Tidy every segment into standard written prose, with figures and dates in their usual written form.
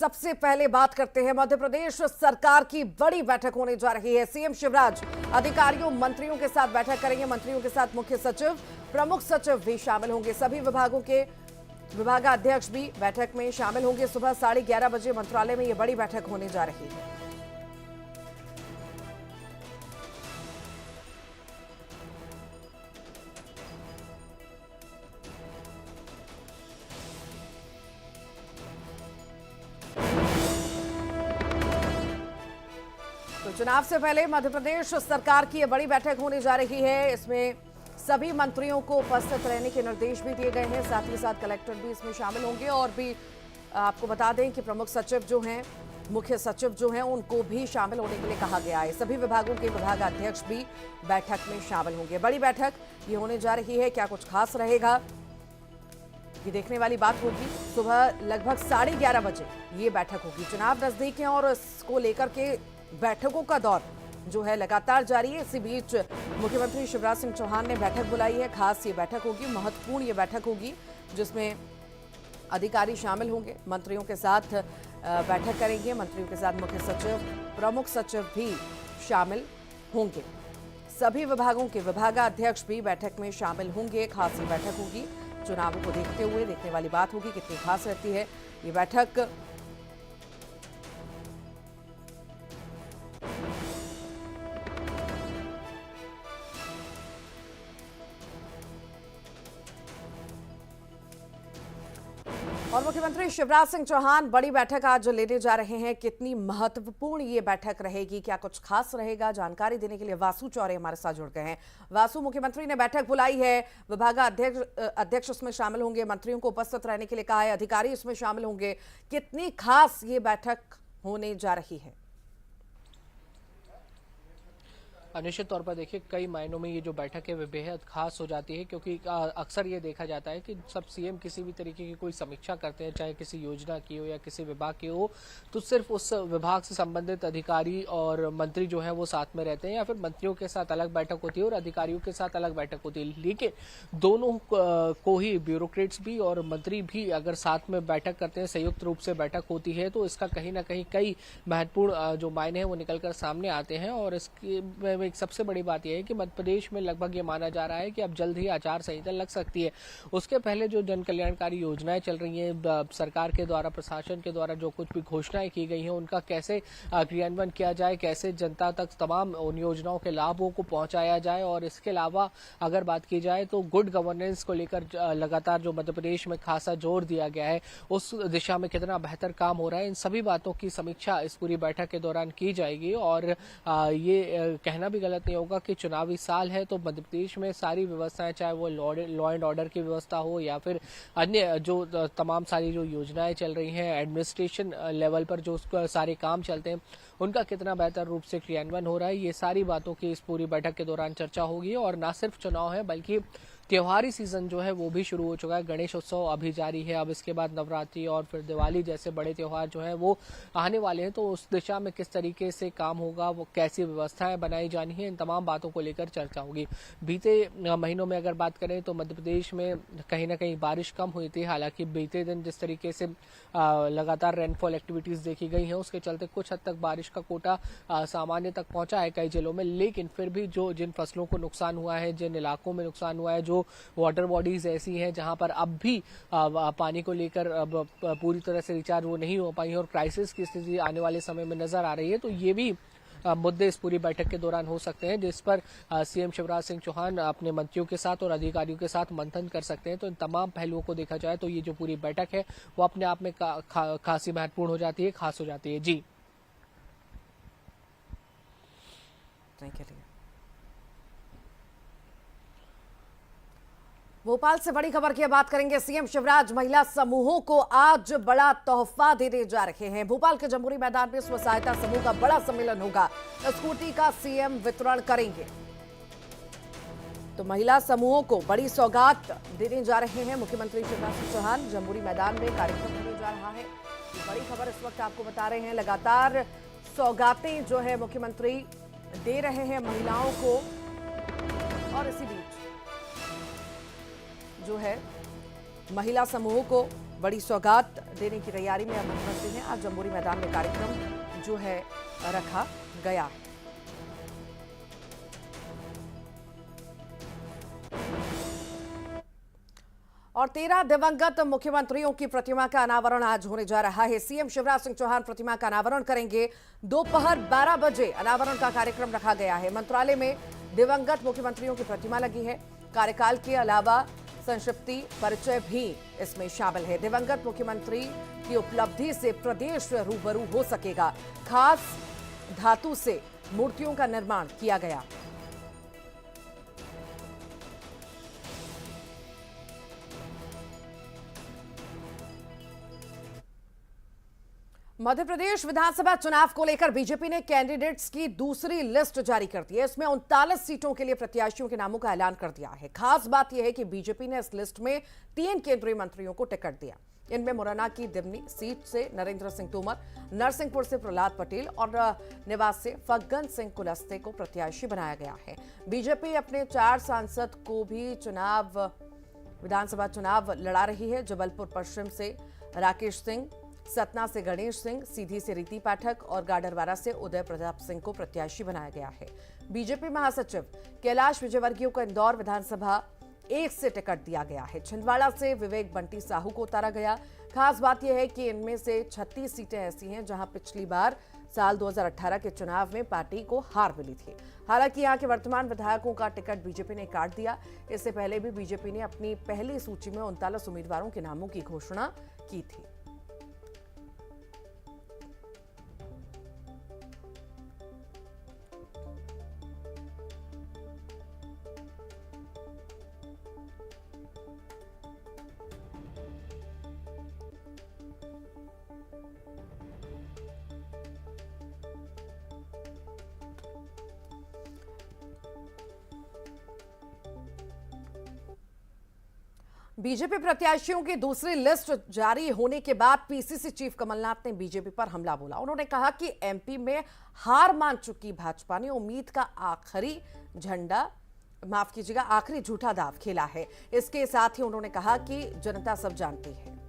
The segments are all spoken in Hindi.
सबसे पहले बात करते हैं मध्य प्रदेश सरकार की बड़ी बैठक होने जा रही है। सीएम शिवराज अधिकारियों मंत्रियों के साथ बैठक करेंगे। मंत्रियों के साथ मुख्य सचिव, प्रमुख सचिव भी शामिल होंगे। सभी विभागों के विभागाध्यक्ष भी बैठक में शामिल होंगे। सुबह 11:30 बजे मंत्रालय में यह बड़ी बैठक होने जा रही है। तो चुनाव से पहले मध्य प्रदेश सरकार की यह बड़ी बैठक होने जा रही है। इसमें सभी मंत्रियों को उपस्थित रहने के निर्देश भी दिए गए हैं। साथ ही साथ कलेक्टर भी इसमें शामिल होंगे। और भी आपको बता दें कि प्रमुख सचिव जो हैं, मुख्य सचिव जो हैं, उनको भी शामिल होने के लिए कहा गया है। सभी विभागों के विभागाध्यक्ष भी बैठक में शामिल होंगे। बड़ी बैठक ये होने जा रही है। क्या कुछ खास रहेगा ये देखने वाली बात होगी। सुबह लगभग 11:30 बजे ये बैठक होगी। चुनाव नजदीक है और इसको लेकर के बैठकों का दौर जो है लगातार जारी है। इसी बीच मुख्यमंत्री शिवराज सिंह चौहान ने बैठक बुलाई है। खास ये बैठक होगी, महत्वपूर्ण ये बैठक होगी, जिसमें अधिकारी शामिल होंगे, मंत्रियों के साथ बैठक करेंगे। मंत्रियों के साथ मुख्य सचिव, प्रमुख सचिव भी शामिल होंगे। सभी विभागों के विभागाध्यक्ष भी बैठक में शामिल होंगे। खास ये बैठक होगी। चुनावों को देखते हुए देखने वाली बात होगी कितनी खास रहती है ये बैठक। और मुख्यमंत्री शिवराज सिंह चौहान बड़ी बैठक आज लेने जा रहे हैं। कितनी महत्वपूर्ण ये बैठक रहेगी, क्या कुछ खास रहेगा, जानकारी देने के लिए वासु चौरे हमारे साथ जुड़ गए हैं। वासु, मुख्यमंत्री ने बैठक बुलाई है, विभागाध्यक्ष उसमें शामिल होंगे, मंत्रियों को उपस्थित रहने के लिए कहा है, अधिकारी इसमें शामिल होंगे। कितनी खास ये बैठक होने जा रही है? निश्चित तौर पर देखिए, कई मायनों में ये जो बैठक है वे बेहद खास हो जाती है, क्योंकि अक्सर ये देखा जाता है कि सब सीएम किसी भी तरीके की कोई समीक्षा करते हैं, चाहे किसी योजना की हो या किसी विभाग की हो, तो सिर्फ उस विभाग से संबंधित अधिकारी और मंत्री जो है वो साथ में रहते हैं, या फिर मंत्रियों के साथ अलग बैठक होती है और अधिकारियों के साथ अलग बैठक होती है। लेकिन दोनों को ही, ब्यूरोक्रेट्स भी और मंत्री भी अगर साथ में बैठक करते हैं, संयुक्त रूप से बैठक होती है, तो इसका कहीं ना कहीं कई महत्वपूर्ण जो मायने हैं वो निकलकर सामने आते हैं। और इसके एक सबसे बड़ी बात यह है कि मध्य प्रदेश में लगभग ये माना जा रहा है कि अब जल्द ही आचार संहिता लग सकती है। उसके पहले जो जन कल्याणकारी योजनाएं चल रही हैं, सरकार के द्वारा, प्रशासन के द्वारा जो कुछ भी घोषणाएं की गई हैं, उनका कैसे क्रियान्वयन किया जाए, कैसे जनता तक तमाम उन योजनाओं के लाभों को पहुंचाया जाए। और इसके अलावा अगर बात की जाए तो गुड गवर्नेंस को लेकर लगातार जो मध्य प्रदेश में खासा जोर दिया गया है, उस दिशा में कितना बेहतर काम हो रहा है, इन सभी बातों की समीक्षा इस पूरी बैठक के दौरान की जाएगी। और ये कहना भी गलत नहीं होगा कि चुनावी साल है, तो मध्य प्रदेश में सारी व्यवस्थाएं, चाहे वो लॉ एंड ऑर्डर की व्यवस्था हो या फिर अन्य जो तमाम सारी जो योजनाएं चल रही हैं, एडमिनिस्ट्रेशन लेवल पर जो सारे काम चलते हैं, उनका कितना बेहतर रूप से क्रियान्वयन हो रहा है, ये सारी बातों की इस पूरी बैठक के दौरान चर्चा होगी। और न सिर्फ चुनाव है, बल्कि त्योहारी सीजन जो है वो भी शुरू हो चुका है। गणेश उत्सव अभी जारी है, अब इसके बाद नवरात्रि और फिर दिवाली जैसे बड़े त्योहार जो है वो आने वाले हैं। तो उस दिशा में किस तरीके से काम होगा, वो कैसी व्यवस्थाएं बनाई जानी है, इन तमाम बातों को लेकर चर्चा होगी। बीते महीनों में अगर बात करें तो मध्य प्रदेश में कहीं ना कहीं बारिश कम हुई थी। हालांकि बीते दिन जिस तरीके से लगातार रेनफॉल एक्टिविटीज देखी गई हैं, उसके चलते कुछ हद तक बारिश का कोटा सामान्य तक पहुंचा है कई जिलों में। लेकिन फिर भी जिन फसलों को नुकसान हुआ है, जिन इलाकों में नुकसान हुआ है, जो वाटर बॉडीज ऐसी हैं जहां पर अब भी पानी को लेकर पूरी तरह से रिचार्ज वो नहीं हो पाई और क्राइसिस की स्थिति आने वाले समय में नजर आ रही है, तो ये भी मुद्दे इस पूरी बैठक के दौरान हो सकते हैं, जिस पर सीएम शिवराज सिंह चौहान अपने मंत्रियों के साथ और अधिकारियों के साथ मंथन कर सकते हैं। तो इन तमाम पहलुओं को देखा जाए तो ये जो पूरी बैठक है वो अपने आप में खासी महत्वपूर्ण हो जाती है, खास हो जाती है। जी, भोपाल से बड़ी खबर की बात करेंगे। सीएम शिवराज महिला समूहों को आज बड़ा तोहफा देने जा रहे हैं। भोपाल के जम्बूरी मैदान में स्व सहायता समूह का बड़ा सम्मेलन होगा। स्कूटी का सीएम वितरण करेंगे। तो महिला समूहों को बड़ी सौगात देने जा रहे हैं मुख्यमंत्री शिवराज सिंह चौहान। जम्बूरी मैदान में कार्यक्रम होने जा रहा है। ये बड़ी खबर इस वक्त आपको बता रहे हैं। लगातार सौगातें जो है मुख्यमंत्री दे रहे हैं महिलाओं को। और इसी बीच जो है महिला समूह को बड़ी सौगात देने की तैयारी में अब मुख्यमंत्री हैं। आज जम्बूरी मैदान में कार्यक्रम जो है रखा गया। और 13 दिवंगत मुख्यमंत्रियों की प्रतिमा का अनावरण आज होने जा रहा है। सीएम शिवराज सिंह चौहान प्रतिमा का अनावरण करेंगे। दोपहर 12 बजे अनावरण का कार्यक्रम रखा गया है। मंत्रालय में दिवंगत मुख्यमंत्रियों की प्रतिमा लगी है। कार्यकाल के अलावा संक्षिप्ति परिचय भी इसमें शामिल है। दिवंगत मुख्यमंत्री की उपलब्धि से प्रदेश रूबरू हो सकेगा। खास धातु से मूर्तियों का निर्माण किया गया। मध्य प्रदेश विधानसभा चुनाव को लेकर बीजेपी ने कैंडिडेट्स की दूसरी लिस्ट जारी कर दी है। इसमें 39 सीटों के लिए प्रत्याशियों के नामों का ऐलान कर दिया है। खास बात यह है कि बीजेपी ने इस लिस्ट में 3 केंद्रीय मंत्रियों को टिकट दिया। इनमें मुरैना की दिमनी सीट से नरेंद्र सिंह तोमर, नरसिंहपुर से प्रहलाद पटेल और निवास से फग्गन सिंह कुलस्ते को प्रत्याशी बनाया गया है। बीजेपी अपने 4 सांसद को भी विधानसभा चुनाव लड़ा रही है। जबलपुर पश्चिम से राकेश सिंह, सतना से गणेश सिंह, सीधी से रीति पाठक और गाडरवारा से उदय प्रताप सिंह को प्रत्याशी बनाया गया है। बीजेपी महासचिव कैलाश विजयवर्गीय को इंदौर विधानसभा 1 से टिकट दिया गया है। छिंदवाड़ा से विवेक बंटी साहू को उतारा गया। खास बात यह है कि इनमें से 36 सीटें ऐसी हैं जहां पिछली बार साल 2018 के चुनाव में पार्टी को हार मिली थी। हालांकि यहां के वर्तमान विधायकों का टिकट बीजेपी ने काट दिया। इससे पहले भी बीजेपी ने अपनी पहली सूची में 39 उम्मीदवारों के नामों की घोषणा की थी। बीजेपी प्रत्याशियों की दूसरी लिस्ट जारी होने के बाद पीसीसी चीफ कमलनाथ ने बीजेपी पर हमला बोला। उन्होंने कहा कि एमपी में हार मान चुकी भाजपा ने उम्मीद का आखिरी झूठा दांव खेला है। इसके साथ ही उन्होंने कहा कि जनता सब जानती है।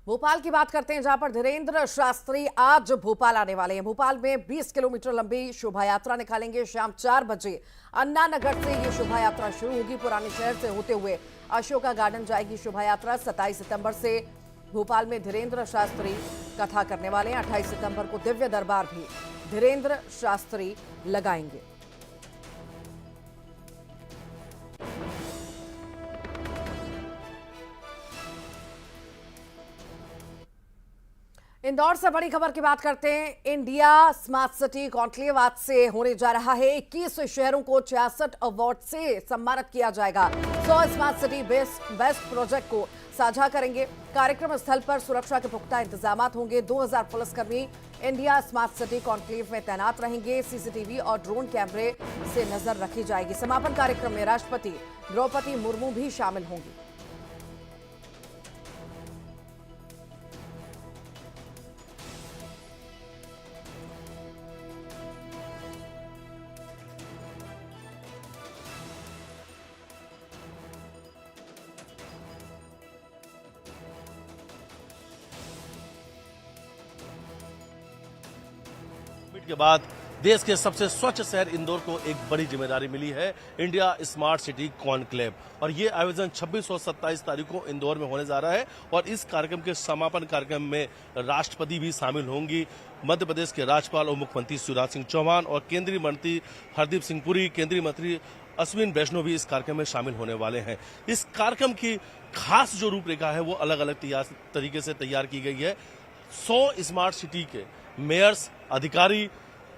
भोपाल की बात करते हैं, जहां पर धीरेन्द्र शास्त्री आज भोपाल आने वाले हैं। भोपाल में 20 किलोमीटर लंबी शोभा यात्रा निकालेंगे। शाम 4 बजे अन्ना नगर से ये शोभा यात्रा शुरू होगी। पुराने शहर से होते हुए अशोका गार्डन जाएगी शोभा यात्रा। 27 सितंबर से भोपाल में धीरेन्द्र शास्त्री कथा करने वाले हैं। 28 सितंबर को दिव्य दरबार भी धीरेन्द्र शास्त्री लगाएंगे। इंदौर से बड़ी खबर की बात करते हैं। इंडिया स्मार्ट सिटी कॉन्क्लेव आज से होने जा रहा है। 21 शहरों को 66 अवार्ड से सम्मानित किया जाएगा। 100 स्मार्ट सिटी बेस्ट प्रोजेक्ट को साझा करेंगे। कार्यक्रम स्थल पर सुरक्षा के पुख्ता इंतजाम होंगे। 2000 पुलिसकर्मी इंडिया स्मार्ट सिटी कॉन्क्लेव में तैनात रहेंगे। सीसीटीवी और ड्रोन कैमरे से नजर रखी जाएगी। समापन कार्यक्रम में राष्ट्रपति द्रौपदी मुर्मू भी शामिल होंगी। के बाद देश के सबसे स्वच्छ शहर इंदौर को एक बड़ी जिम्मेदारी मिली है, इंडिया स्मार्ट सिटी कॉन्क्लेव। और ये आयोजन 26 और 27 तारीख को इंदौर में होने जा रहा है। और इस कार्यक्रम के समापन कार्यक्रम में राष्ट्रपति भी शामिल होंगी। मध्य प्रदेश के राज्यपाल और मुख्यमंत्री शिवराज सिंह चौहान और केंद्रीय मंत्री हरदीप सिंह पुरी, केंद्रीय मंत्री अश्विन वैष्णव भी इस कार्यक्रम में शामिल होने वाले हैं। इस कार्यक्रम की खास जो रूपरेखा है वो अलग अलग तरीके से तैयार की गई है। 100 स्मार्ट सिटी के मेयर्स, अधिकारी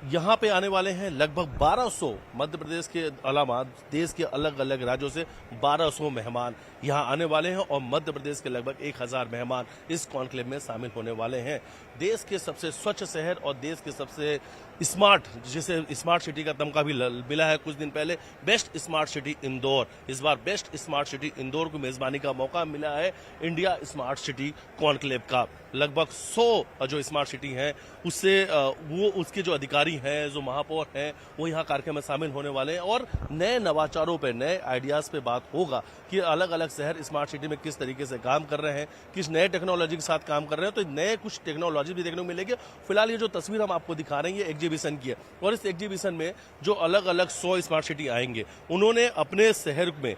यहाँ पे आने वाले हैं लगभग 1200 मध्य प्रदेश के अलावा देश के अलग अलग राज्यों से 1200 मेहमान यहाँ आने वाले हैं और मध्य प्रदेश के लगभग 1000 मेहमान इस कॉन्क्लेव में शामिल होने वाले हैं। देश के सबसे स्वच्छ शहर और देश के सबसे स्मार्ट, जिसे स्मार्ट सिटी का तमगा भी मिला है कुछ दिन पहले, बेस्ट स्मार्ट सिटी इंदौर। इस बार बेस्ट स्मार्ट सिटी इंदौर को मेजबानी का मौका मिला है इंडिया स्मार्ट सिटी कॉन्क्लेव का। लगभग 100 जो स्मार्ट सिटी हैं उससे वो उसके जो अधिकारी हैं, जो महापौर हैं, वो यहाँ कार्यक्रम में शामिल होने वाले हैं और नए नवाचारों पे, नए आइडियाज पे बात होगा कि अलग अलग शहर स्मार्ट सिटी में किस तरीके से काम कर रहे हैं, किस नए टेक्नोलॉजी के साथ काम कर रहे हैं। तो नए कुछ टेक्नोलॉजी भी देखने को मिलेगी। फिलहाल ये जो तस्वीर हम आपको दिखा रहे हैं ये एग्जीबिशन की है और इस एग्जीबिशन में जो अलग अलग 100 स्मार्ट सिटी आएंगे उन्होंने अपने शहर में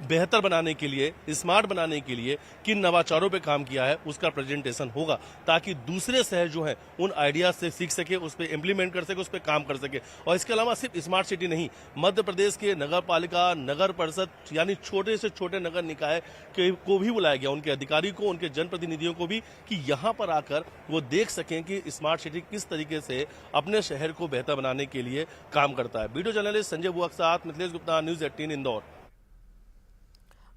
बेहतर बनाने के लिए, स्मार्ट बनाने के लिए किन नवाचारों पे काम किया है उसका प्रेजेंटेशन होगा, ताकि दूसरे शहर जो है उन आइडियाज से सीख सके, उस पर इम्प्लीमेंट कर सके, उस पर काम कर सके। और इसके अलावा सिर्फ स्मार्ट सिटी नहीं, मध्य प्रदेश के नगर पालिका, नगर परिषद यानी छोटे से छोटे नगर निकाय को भी बुलाया गया, उनके अधिकारी को, उनके जनप्रतिनिधियों को भी, कि यहाँ पर आकर वो देख सकें कि स्मार्ट सिटी किस तरीके से अपने शहर को बेहतर बनाने के लिए काम करता है। वीडियो जर्नलिस्ट संजय बुआ के साथ मिथिलेश गुप्ता, न्यूज़ 18 इंदौर।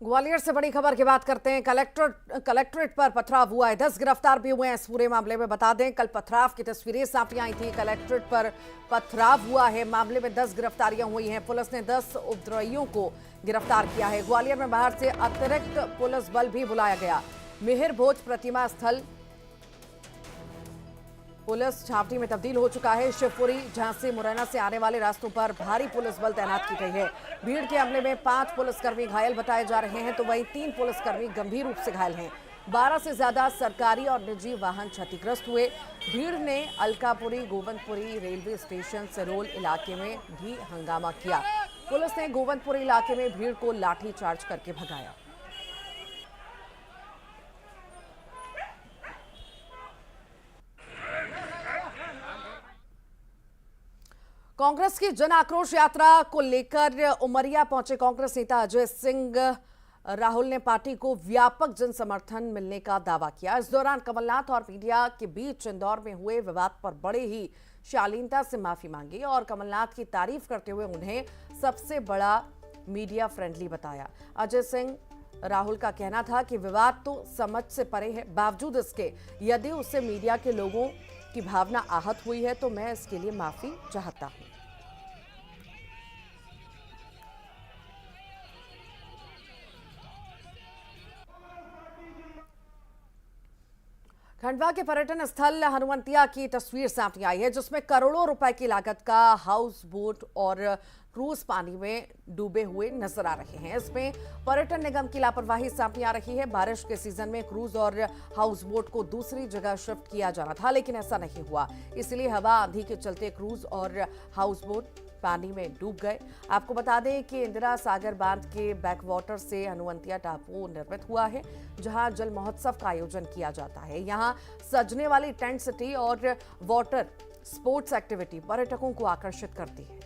ग्वालियर से बड़ी खबर की बात करते हैं। कलेक्ट्रेट पर पथराव हुआ है, 10 गिरफ्तार भी हुए हैं इस पूरे मामले में। बता दें, कल पथराव की तस्वीरें सामने आई थी। कलेक्ट्रेट पर पथराव हुआ है, मामले में 10 गिरफ्तारियां हुई हैं। पुलिस ने 10 उपद्रवियों को गिरफ्तार किया है। ग्वालियर में बाहर से अतिरिक्त पुलिस बल भी बुलाया गया। मिहिर भोज प्रतिमा स्थल पुलिस छावनी में तब्दील हो चुका है। शिवपुरी, झांसी, मुरैना से आने वाले रास्तों पर भारी पुलिस बल तैनात की गई है। भीड़ के हमले में 5 पुलिसकर्मी घायल बताए जा रहे हैं, तो वहीं 3 पुलिसकर्मी गंभीर रूप से घायल हैं। 12 से ज्यादा सरकारी और निजी वाहन क्षतिग्रस्त हुए। भीड़ ने अलकापुरी, गोविंदपुरी रेलवे स्टेशन सरोल इलाके में भी हंगामा किया। पुलिस ने गोविंदपुरी इलाके में भीड़ को लाठी चार्ज करके भगाया। कांग्रेस की जन आक्रोश यात्रा को लेकर उमरिया पहुंचे कांग्रेस नेता अजय सिंह राहुल ने पार्टी को व्यापक जन समर्थन मिलने का दावा किया। इस दौरान कमलनाथ और मीडिया के बीच इंदौर में हुए विवाद पर बड़े ही शालीनता से माफी मांगी और कमलनाथ की तारीफ करते हुए उन्हें सबसे बड़ा मीडिया फ्रेंडली बताया। अजय सिंह राहुल का कहना था कि विवाद तो समझ से परे है, बावजूद इसके यदि उससे मीडिया के लोगों की भावना आहत हुई है तो मैं इसके लिए माफी चाहता हूं। खंडवा के पर्यटन स्थल हनुवंतिया की तस्वीर सामने आई है, जिसमें करोड़ों रुपए की लागत का हाउस बोट और क्रूज पानी में डूबे हुए नजर आ रहे हैं। इसमें पर्यटन निगम की लापरवाही सामने आ रही है। बारिश के सीजन में क्रूज और हाउस बोट को दूसरी जगह शिफ्ट किया जाना था, लेकिन ऐसा नहीं हुआ। इसलिए हवा आंधी के चलते क्रूज और हाउस बोट पानी में डूब गए। आपको बता दें कि इंदिरा सागर बांध के बैकवाटर से हनुवंतिया टापू निर्मित हुआ है, जहां जल महोत्सव का आयोजन किया जाता है। यहां सजने वाली टेंट सिटी और वाटर स्पोर्ट्स एक्टिविटी पर्यटकों को आकर्षित करती है।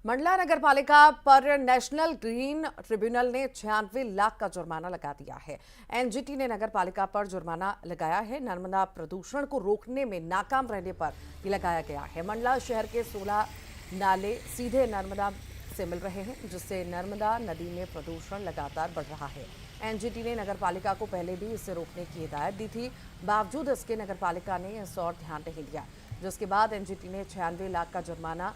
मंडला नगर पालिका पर नेशनल ग्रीन ट्रिब्यूनल ने 96 लाख का जुर्माना लगा दिया है। एनजीटी ने नगर पालिका पर जुर्माना लगाया है। नर्मदा प्रदूषण को रोकने में नाकाम रहने पर ये लगाया गया है। मंडला शहर के 16 नाले सीधे नर्मदा से मिल रहे हैं, जिससे नर्मदा नदी में प्रदूषण लगातार बढ़ रहा है। एनजीटी ने नगर पालिका को पहले भी इसे रोकने की हिदायत दी थी, बावजूद इसके नगर पालिका ने इस और ध्यान नहीं दिया, जिसके बाद एनजीटी ने 96 लाख का जुर्माना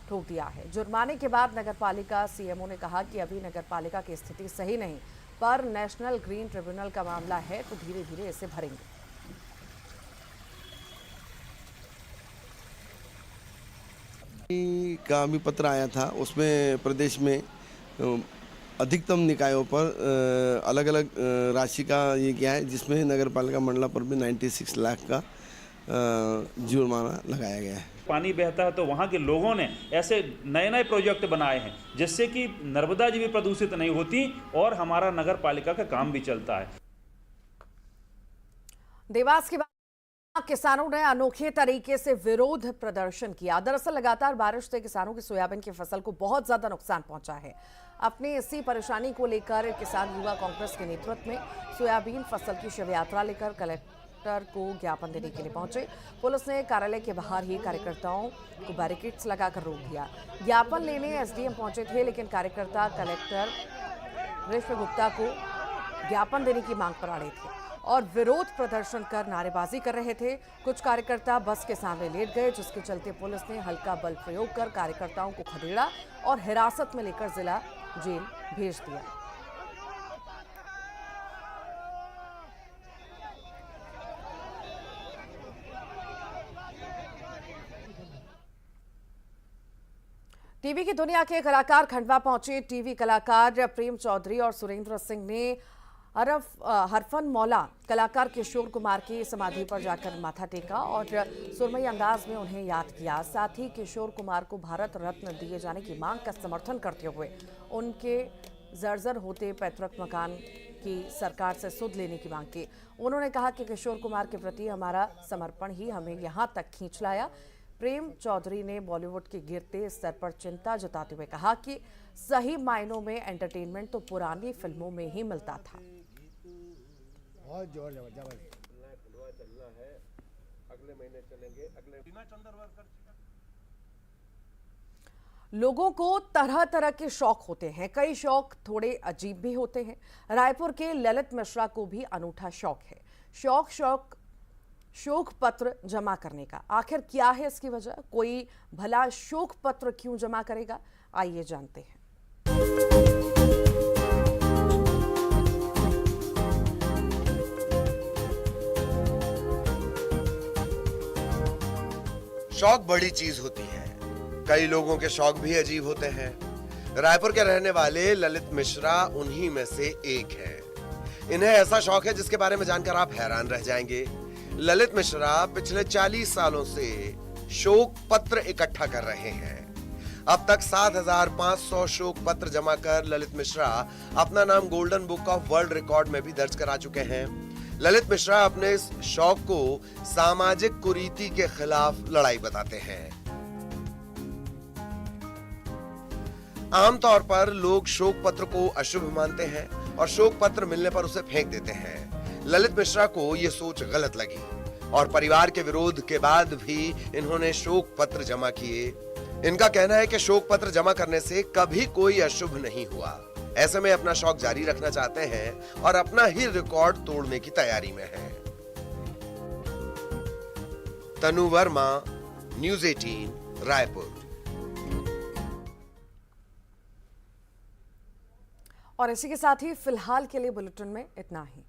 ठोक दिया है। जुर्माने के बाद नगर पालिका सीएमओ ने कहा कि अभी नगर पालिका की स्थिति सही नहीं, पर नेशनल ग्रीन ट्रिब्यूनल का मामला है तो धीरे धीरे इसे भरेंगे। का अभी पत्र आया था, उसमें प्रदेश में अधिकतम निकायों पर अलग अलग राशि का ये क्या है, जिसमें नगर पालिका मंडला पर भी 96 लाख का जुर्माना लगाया गया है। पानी बहता है तो वहाँ के लोगों ने ऐसे नए नए प्रोजेक्ट बनाए हैं जिससे कि नर्मदा जी भी प्रदूषित नहीं होती और हमारा नगर पालिका का काम भी चलता है। देवास की किसानों ने अनोखे तरीके से विरोध प्रदर्शन किया। दरअसल लगातार बारिश से किसानों की सोयाबीन की फसल को बहुत ज्यादा नुकसान पहुंचा है। अपनी इसी परेशानी को लेकर किसान युवा कांग्रेस के नेतृत्व में सोयाबीन फसल की शव यात्रा लेकर कलेक्टर को ज्ञापन देने के लिए पहुंचे। पुलिस ने कार्यालय के बाहर ही कार्यकर्ताओं को बैरिकेड्स लगाकर रोक दिया। ज्ञापन लेने एसडीएम पहुंचे थे, लेकिन कार्यकर्ता कलेक्टर ऋषभ गुप्ता को ज्ञापन देने की मांग पर अड़े थे और विरोध प्रदर्शन कर नारेबाजी कर रहे थे। कुछ कार्यकर्ता बस के सामने लेट गए, जिसके चलते पुलिस ने हल्का बल प्रयोग कर कार्यकर्ताओं को खदेड़ा और हिरासत में लेकर जिला जेल भेज दिया। टीवी की दुनिया के कलाकार खंडवा पहुंचे। टीवी कलाकार प्रेम चौधरी और सुरेंद्र सिंह ने हरफन मौला कलाकार किशोर कुमार की समाधि पर जाकर माथा टेका और सुरमई अंदाज में उन्हें याद किया। साथ ही किशोर कुमार को भारत रत्न दिए जाने की मांग का समर्थन करते हुए उनके जर्जर होते पैतृक मकान की सरकार से सुध लेने की मांग की। उन्होंने कहा कि किशोर कुमार के प्रति हमारा समर्पण ही हमें यहाँ तक खींच लाया। प्रेम चौधरी ने बॉलीवुड के गिरते स्तर पर चिंता जताते हुए कहा कि सही मायनों में एंटरटेनमेंट तो पुरानी फिल्मों में ही मिलता था। बहुत जोर जबरदस्त। लोगों को तरह तरह के शौक होते हैं। कई शौक थोड़े अजीब भी होते हैं। रायपुर के ललित मिश्रा को भी अनूठा शौक है। शोक पत्र जमा करने का। आखिर क्या है इसकी वजह? कोई भला शोक पत्र क्यों जमा करेगा? आइए जानते हैं। शौक बड़ी चीज होती है। कई लोगों के शौक भी अजीब होते हैं। रायपुर के रहने वाले ललित मिश्रा उन्हीं में से एक हैं। इन्हें ऐसा शौक है जिसके बारे में जानकर आप हैरान रह जाएंगे। ललित मिश्रा पिछले 40 सालों से शोक पत्र इकट्ठा कर रहे हैं। अब तक 7,500 शोक पत्र जमा कर ललित मिश्रा अपना नाम golden book of world record में भी दर्ज करा चुके हैं। ललित मिश्रा अपने इस शौक को सामाजिक कुरीति के खिलाफ लड़ाई बताते हैं। आमतौर पर लोग शोक पत्र को अशुभ मानते हैं और शोक पत्र मिलने पर उसे फेंक देते हैं। ललित मिश्रा को यह सोच गलत लगी और परिवार के विरोध के बाद भी इन्होंने शोक पत्र जमा किए। इनका कहना है कि शोक पत्र जमा करने से कभी कोई अशुभ नहीं हुआ। ऐसे में अपना शौक जारी रखना चाहते हैं और अपना ही रिकॉर्ड तोड़ने की तैयारी में हैं। तनु वर्मा, न्यूज़ 18, रायपुर। और इसी के साथ ही फिलहाल के लिए बुलेटिन में इतना ही।